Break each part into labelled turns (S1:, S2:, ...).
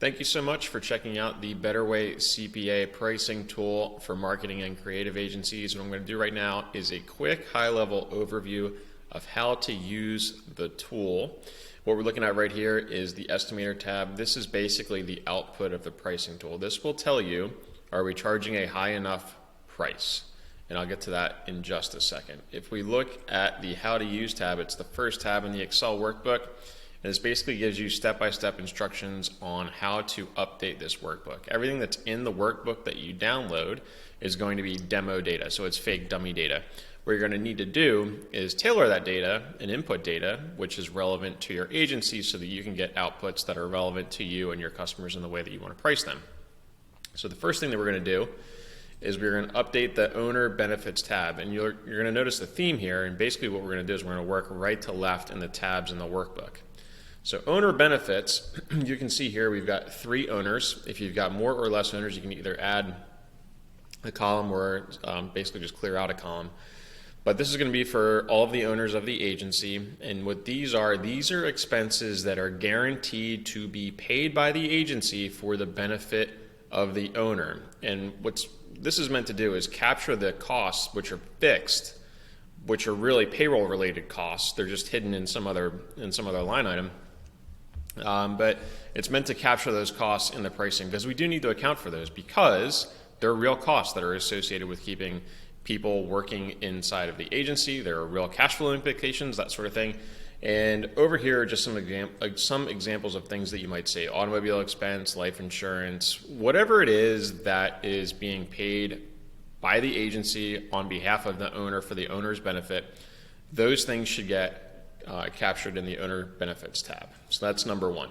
S1: Thank you so much for checking out the Better Way CPA pricing tool for marketing and creative agencies. What I'm going to do right now is a quick high-level overview of how to use the tool. What we're looking at right here is the estimator tab. This is basically the output of the pricing tool. This will tell you, are we charging a high enough price? And I'll get to that in just a second. If we look at the How to Use tab, it's the first tab in the Excel workbook. And this basically gives you step-by-step instructions on how to update this workbook. Everything that's in the workbook that you download is going to be demo data, so it's fake dummy data. What you're going to need to do is tailor that data and input data, which is relevant to your agency so that you can get outputs that are relevant to you and your customers in the way that you want to price them. So the first thing that we're going to do is we're going to update the owner benefits tab, and you're going to notice the theme here, and basically what we're going to do is we're going to work right to left in the tabs in the workbook. So owner benefits, you can see here we've got 3 owners. If you've got more or less owners, you can either add a column or basically just clear out a column. But this is going to be for all of the owners of the agency, and what these are expenses that are guaranteed to be paid by the agency for the benefit of the owner. And what this is meant to do is capture the costs which are fixed, which are really payroll related costs. They're just hidden in some other line item. But it's meant to capture those costs in the pricing because we do need to account for those because there are real costs that are associated with keeping people working inside of the agency. There are real cash flow implications, that sort of thing. And over here are just some examples of things that you might say: automobile expense, life insurance, whatever it is that is being paid by the agency on behalf of the owner for the owner's benefit. Those things should get captured in the owner benefits tab. So that's number 1.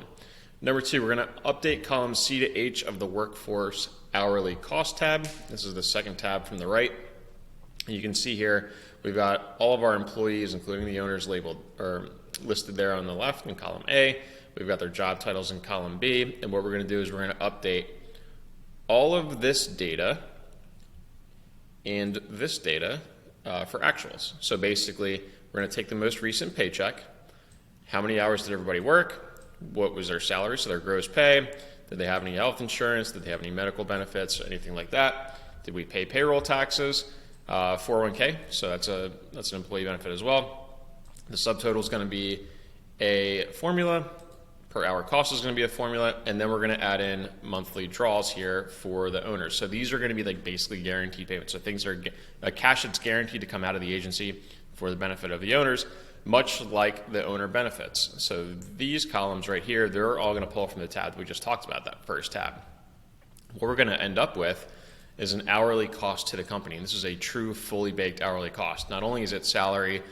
S1: Number 2, we're going to update columns C to H of the workforce hourly cost tab. This is the second tab from the right. You can see here we've got all of our employees, including the owners, labeled or listed there on the left in column A. We've got their job titles in column B, and what we're going to do is we're going to update all of this data and this data for actuals. So basically, we're going to take the most recent paycheck. How many hours did everybody work? What was their salary, so their gross pay? Did they have any health insurance? Did they have any medical benefits or anything like that? Did we pay payroll taxes? 401k, so that's an employee benefit as well. The subtotal is going to be a formula. Per hour cost is going to be a formula, and then we're going to add in monthly draws here for the owners. So these are going to be like basically guaranteed payments. So things are cash that's guaranteed to come out of the agency for the benefit of the owners, much like the owner benefits. So these columns right here, they're all going to pull from the tab we just talked about, that first tab. What we're going to end up with is an hourly cost to the company. And this is a true fully baked hourly cost. Not only is it salary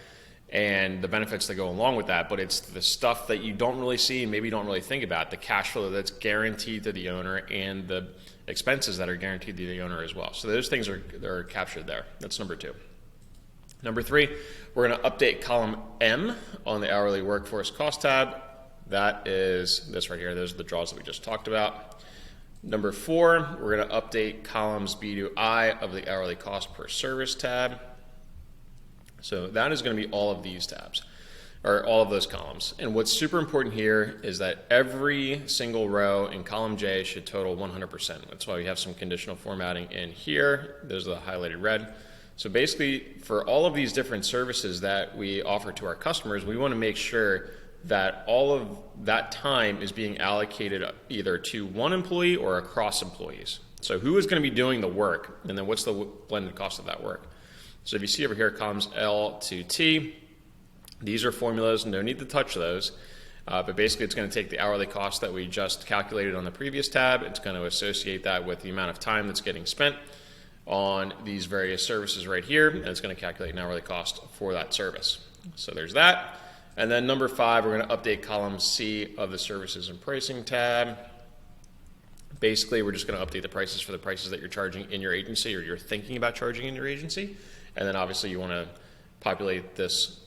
S1: and the benefits that go along with that, but it's the stuff that you don't really see and maybe don't really think about, the cash flow that's guaranteed to the owner and the expenses that are guaranteed to the owner as well. So those things are captured there. That's number 2. Number 3, we're going to update column M on the hourly workforce cost tab. That is this right here. Those are the draws that we just talked about. Number 4, we're going to update columns B to I of the hourly cost per service tab. So that is going to be all of these tabs, or all of those columns. And what's super important here is that every single row in column J should total 100%. That's why we have some conditional formatting in here. Those are the highlighted red. So basically, for all of these different services that we offer to our customers, we want to make sure that all of that time is being allocated either to one employee or across employees. So who is going to be doing the work, and then what's the blended cost of that work? So if you see over here, columns L to T, these are formulas, no need to touch those, but basically it's going to take the hourly cost that we just calculated on the previous tab. It's going to associate that with the amount of time that's getting spent on these various services right here, and it's going to calculate an hourly cost for that service. So there's that. And then number 5, we're going to update column C of the services and pricing tab. Basically, we're just going to update the prices for the prices that you're charging in your agency or you're thinking about charging in your agency. And then obviously you want to populate this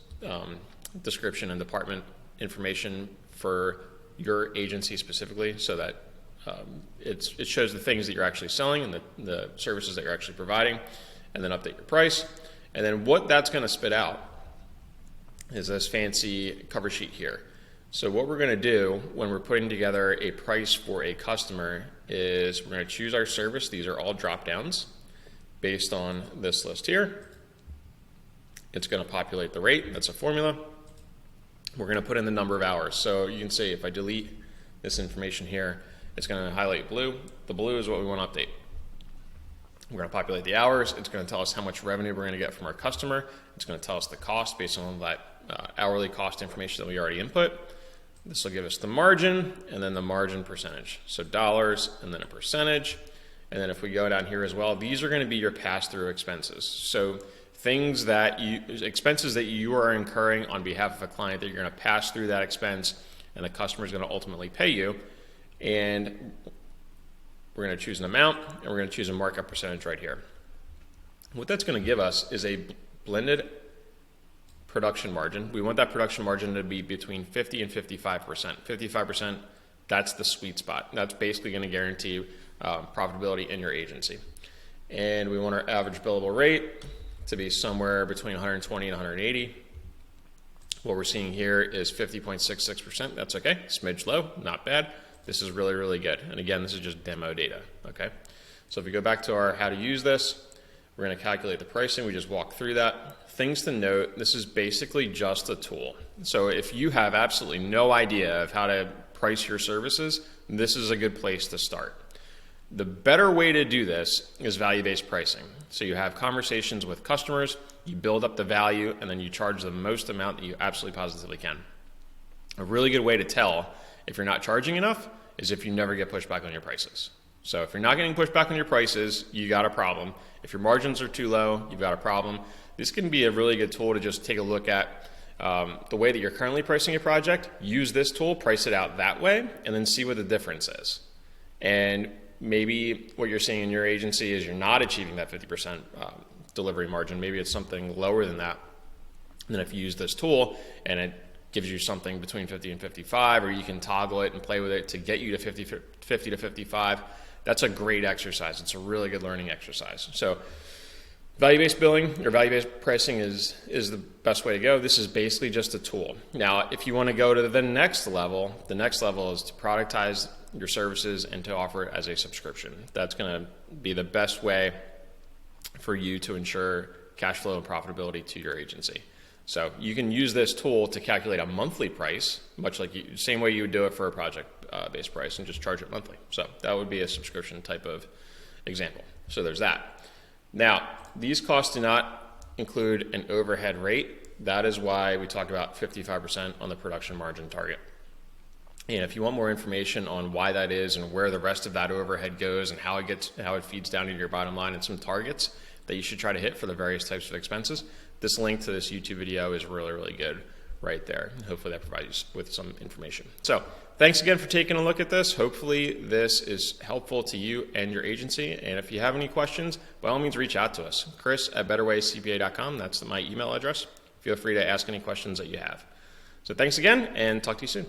S1: description and department information for your agency specifically so that it shows the things that you're actually selling and the services that you're actually providing, and then update your price. And then what that's going to spit out is this fancy cover sheet here. So what we're going to do when we're putting together a price for a customer is we're going to choose our service. These are all drop downs based on this list here. It's going to populate the rate. That's a formula. We're going to put in the number of hours. So you can see if I delete this information here, it's going to highlight blue. The blue is what we want to update. We're going to populate the hours. It's going to tell us how much revenue we're going to get from our customer. It's going to tell us the cost based on that hourly cost information that we already input. This will give us the margin and then the margin percentage. So dollars and then a percentage. And then if we go down here as well, these are going to be your pass-through expenses. So expenses that you are incurring on behalf of a client that you're going to pass through that expense and the customer is going to ultimately pay you. And we're going to choose an amount and we're going to choose a markup percentage right here. What that's going to give us is a blended production margin. We want that production margin to be between 50 and 55%. 55%, that's the sweet spot. That's basically going to guarantee profitability in your agency. And we want our average billable rate to be somewhere between 120 and 180. What we're seeing here is 50.66%. That's okay. Smidge low, not bad. This is really, really good. And again, this is just demo data, okay? So if we go back to our how to use this, we're going to calculate the pricing. We just walked through that. Things to note, this is basically just a tool. So if you have absolutely no idea of how to price your services, this is a good place to start. The better way to do this is value-based pricing. So you have conversations with customers, you build up the value, and then you charge the most amount that you absolutely positively can. A really good way to tell if you're not charging enough is if you never get pushback on your prices. So if you're not getting pushback on your prices, you got a problem. If your margins are too low, you've got a problem. This can be a really good tool to just take a look at the way that you're currently pricing a project. Use this tool, price it out that way, and then see what the difference is. And maybe what you're seeing in your agency is you're not achieving that 50% delivery margin. Maybe it's something lower than that. And then if you use this tool and it gives you something between 50 and 55, or you can toggle it and play with it to get you to 50 to 55, that's a great exercise. It's a really good learning exercise. So value-based billing or value-based pricing is the best way to go. This is basically just a tool. Now, if you want to go to the next level is to productize your services and to offer it as a subscription. That's going to be the best way for you to ensure cash flow and profitability to your agency. So you can use this tool to calculate a monthly price, much like same way you would do it for a project-based price, and just charge it monthly. So that would be a subscription type of example. So there's that. Now, these costs do not include an overhead rate. That is why we talk about 55% on the production margin target. And if you want more information on why that is and where the rest of that overhead goes and how it feeds down into your bottom line and some targets that you should try to hit for the various types of expenses, this link to this YouTube video is really, really good right there. Hopefully that provides you with some information. So thanks again for taking a look at this. Hopefully this is helpful to you and your agency. And if you have any questions, by all means, reach out to us. Chris@betterwaycpa.com. That's my email address. Feel free to ask any questions that you have. So thanks again, and talk to you soon.